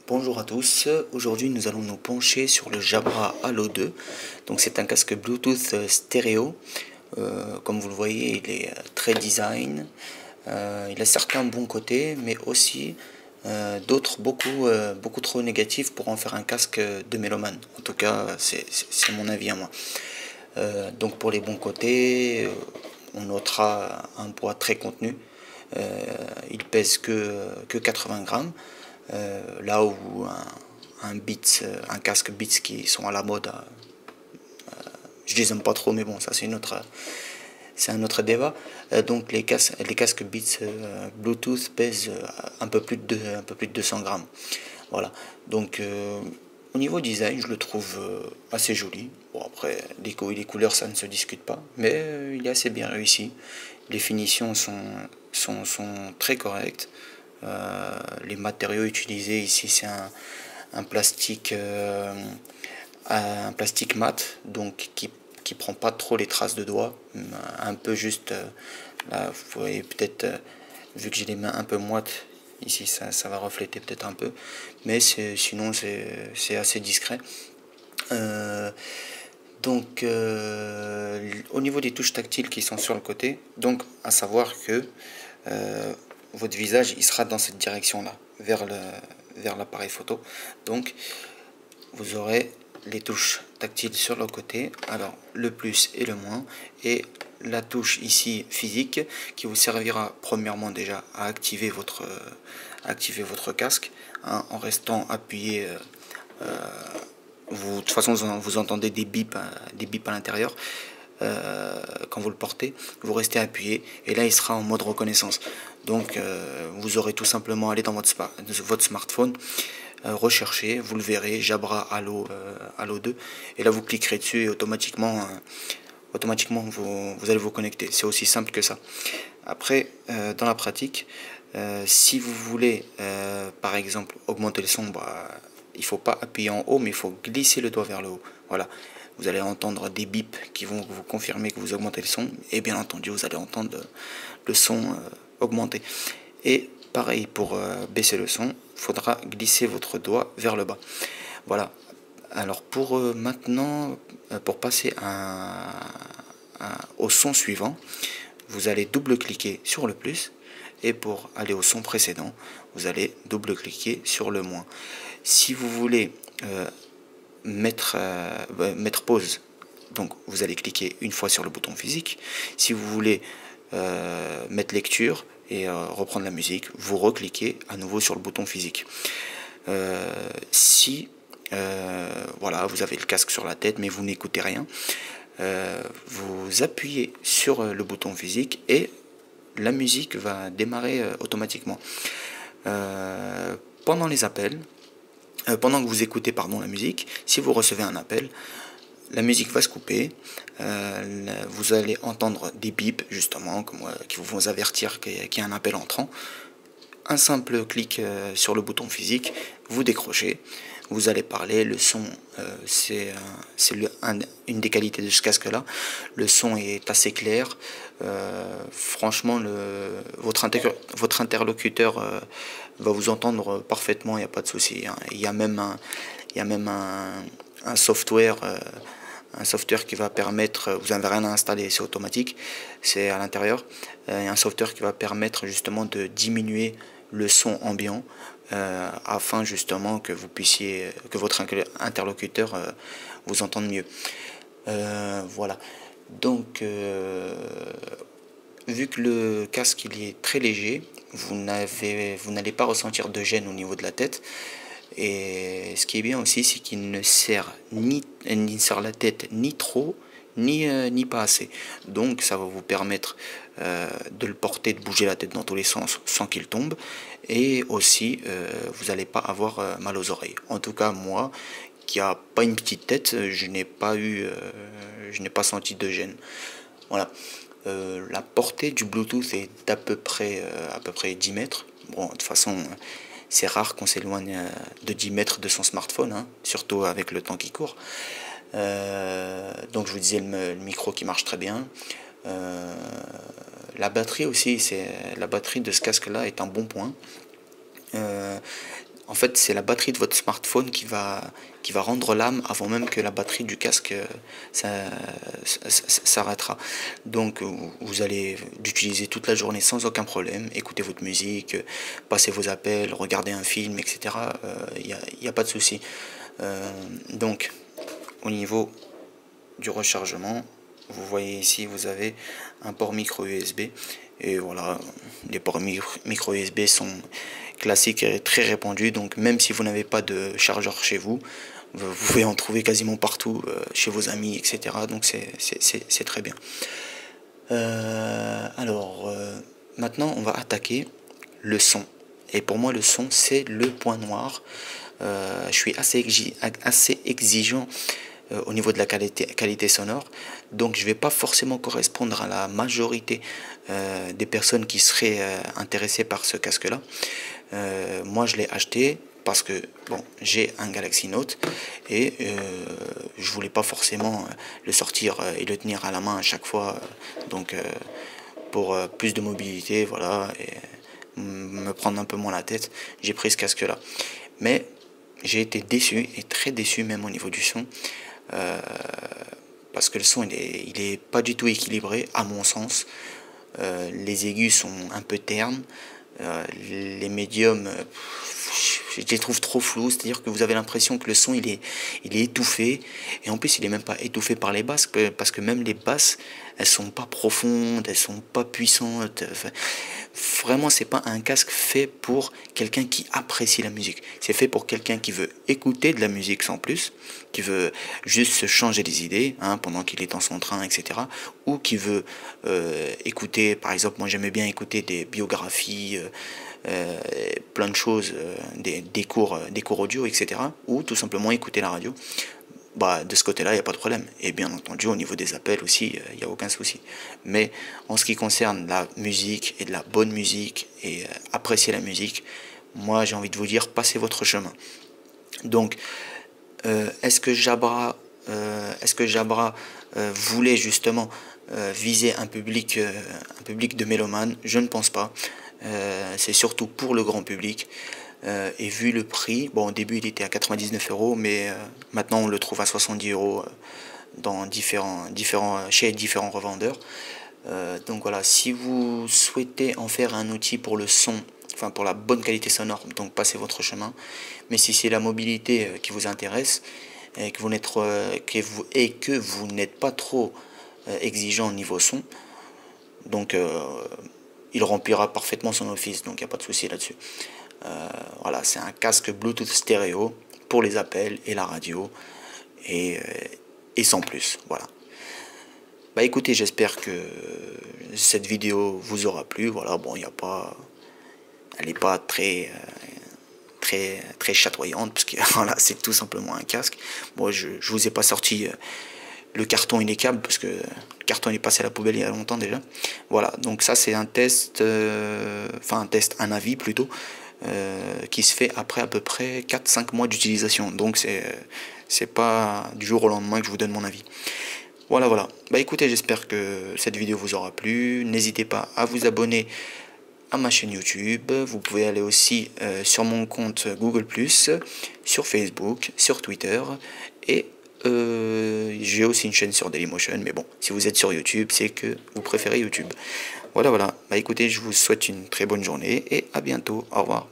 Bonjour à tous, aujourd'hui nous allons nous pencher sur le Jabra Halo 2. Donc c'est un casque Bluetooth stéréo. Comme vous le voyez, il est très design. Il a certains bons côtés, mais aussi d'autres beaucoup trop négatifs pour en faire un casque de mélomane. En tout cas, c'est mon avis à moi. Donc pour les bons côtés, on notera un poids très contenu. Il pèse que 80 grammes. Là où un casque Beats qui sont à la mode, je les aime pas trop, mais bon, ça c'est un autre débat. Donc les casques Beats Bluetooth pèsent un peu plus de 200 grammes. Voilà. Donc au niveau design, je le trouve assez joli. Bon, après, les couleurs, ça ne se discute pas, mais il est assez bien réussi. Les finitions sont très correctes. Les matériaux utilisés ici, c'est un plastique mat, donc qui prend pas trop les traces de doigts, un peu juste là, vous voyez peut-être, vu que j'ai les mains un peu moites, ici ça va refléter peut-être un peu, mais sinon c'est assez discret. Euh, au niveau des touches tactiles qui sont sur le côté, donc à savoir que votre visage il sera dans cette direction là, vers l'appareil photo. Donc vous aurez les touches tactiles sur le côté, alors le plus et le moins, et la touche ici physique qui vous servira premièrement déjà à activer votre casque, hein, en restant appuyé. De toute façon vous entendez des bips à l'intérieur. Quand vous le portez, vous restez appuyé et là il sera en mode reconnaissance. Donc vous aurez tout simplement aller dans votre smartphone, rechercher, vous le verrez, Jabra Halo 2, et là vous cliquerez dessus et automatiquement vous allez vous connecter. C'est aussi simple que ça. Après, dans la pratique, si vous voulez par exemple augmenter le son, il ne faut pas appuyer en haut, mais il faut glisser le doigt vers le haut. Voilà. Vous allez entendre des bips qui vont vous confirmer que vous augmentez le son. Et bien entendu, vous allez entendre le son augmenter. Et pareil, pour baisser le son, il faudra glisser votre doigt vers le bas. Voilà. Alors pour maintenant, pour passer au son suivant, vous allez double-cliquer sur le plus. Et pour aller au son précédent, vous allez double-cliquer sur le moins. Si vous voulez mettre pause, donc vous allez cliquer une fois sur le bouton physique. Si vous voulez mettre lecture et reprendre la musique, vous recliquez à nouveau sur le bouton physique. Si voilà, vous avez le casque sur la tête mais vous n'écoutez rien, vous appuyez sur le bouton physique et la musique va démarrer automatiquement. Pendant les appels, pendant que vous écoutez la musique, si vous recevez un appel, la musique va se couper, vous allez entendre des bips justement qui vont vous avertir qu'il y a un appel entrant. Un simple clic sur le bouton physique, vous décrochez, vous allez parler, le son, c'est une des qualités de ce casque là, le son est assez clair, franchement votre interlocuteur va vous entendre parfaitement, il n'y a pas de souci, hein. Il y a même un software qui va permettre, vous n'avez rien à installer, c'est automatique, c'est à l'intérieur, un software qui va permettre justement de diminuer le son ambiant afin justement que votre interlocuteur vous entende mieux. Voilà. Donc vu que le casque il est très léger, vous n'allez pas ressentir de gêne au niveau de la tête. Et ce qui est bien aussi, c'est qu'il ne serre la tête ni trop, ni pas assez. Donc ça va vous permettre de le porter, de bouger la tête dans tous les sens sans qu'il tombe. Et aussi, vous n'allez pas avoir mal aux oreilles. En tout cas, moi, qui a pas une petite tête, je n'ai pas senti de gêne. Voilà. La portée du Bluetooth est à peu près 10 mètres. Bon, de toute façon, c'est rare qu'on s'éloigne de 10 mètres de son smartphone, hein, surtout avec le temps qui court. Donc je vous disais le micro qui marche très bien. La batterie aussi, la batterie de ce casque là est un bon point. En fait, c'est la batterie de votre smartphone qui va rendre l'âme avant même que la batterie du casque s'arrêtera. Donc, vous allez l'utiliser toute la journée sans aucun problème, écouter votre musique, passer vos appels, regarder un film, etc. Il n'y a pas de souci. Donc, au niveau du rechargement, vous voyez ici, vous avez un port micro USB. Et voilà, les ports micro USB sont classiques et très répandus. Donc même si vous n'avez pas de chargeur chez vous, vous pouvez en trouver quasiment partout, chez vos amis, etc. Donc c'est très bien. Maintenant, on va attaquer le son. Et pour moi, le son, c'est le point noir. Je suis assez exigeant au niveau de la qualité sonore. Donc je vais pas forcément correspondre à la majorité des personnes qui seraient intéressées par ce casque-là. Moi je l'ai acheté parce que bon, j'ai un Galaxy Note et je voulais pas forcément le sortir et le tenir à la main à chaque fois. Donc pour plus de mobilité, voilà, et me prendre un peu moins la tête, j'ai pris ce casque-là. Mais j'ai été déçu, et très déçu même au niveau du son, parce que le son il est pas du tout équilibré à mon sens. Les aigus sont un peu ternes, les médiums, je les trouve trop flous, c'est-à-dire que vous avez l'impression que le son il est étouffé, et en plus il est même pas étouffé par les basses, parce que même les basses elles sont pas profondes, elles sont pas puissantes. Enfin, vraiment c'est pas un casque fait pour quelqu'un qui apprécie la musique, c'est fait pour quelqu'un qui veut écouter de la musique sans plus, qui veut juste se changer les idées hein, pendant qu'il est dans son train, etc. Ou qui veut écouter, par exemple, moi j'aimais bien écouter des biographies, plein de choses, des cours audio, etc. Ou tout simplement écouter la radio. Bah, de ce côté-là, il n'y a pas de problème. Et bien entendu, au niveau des appels aussi, il n'y a aucun souci. Mais en ce qui concerne la musique et de la bonne musique et apprécier la musique, moi j'ai envie de vous dire, passez votre chemin. Donc, est-ce que Jabra voulait justement viser un public de mélomanes? Je ne pense pas. C'est surtout pour le grand public. Et vu le prix, bon au début il était à 99 euros, mais maintenant on le trouve à 70 euros dans chez différents revendeurs. Donc voilà, si vous souhaitez en faire un outil pour le son, enfin pour la bonne qualité sonore, donc passez votre chemin. Mais si c'est la mobilité qui vous intéresse et que vous n'êtes pas trop exigeant au niveau son, donc il remplira parfaitement son office, donc il n'y a pas de souci là-dessus. Voilà, c'est un casque Bluetooth stéréo pour les appels et la radio, et sans plus. Voilà. Bah écoutez, j'espère que cette vidéo vous aura plu. Voilà, bon, il y a pas, elle n'est pas très chatoyante, parce que voilà, c'est tout simplement un casque. Moi, je vous ai pas sorti le carton et les câbles, parce que le carton est passé à la poubelle il y a longtemps déjà. Voilà, donc ça c'est un test, un avis plutôt, qui se fait après à peu près 4-5 mois d'utilisation. Donc c'est pas du jour au lendemain que je vous donne mon avis. Voilà, voilà. Bah écoutez, j'espère que cette vidéo vous aura plu. N'hésitez pas à vous abonner à ma chaîne YouTube. Vous pouvez aller aussi sur mon compte Google+, sur Facebook, sur Twitter, et j'ai aussi une chaîne sur Dailymotion. Mais bon, si vous êtes sur YouTube, c'est que vous préférez YouTube. Voilà, voilà. Bah écoutez, je vous souhaite une très bonne journée et à bientôt. Au revoir.